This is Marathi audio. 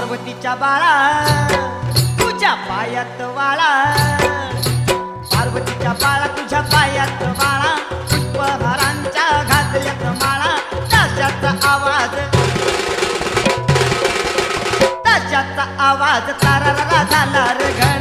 पार्वतीच्या बाळा तुझ्या पायात वाळा, पार्वतीच्या बाळा तुझ्या पायात वाळा, पुष्पहारांच्या घातल्यात माळा, तशाचा आवाज तारारा झाला रे.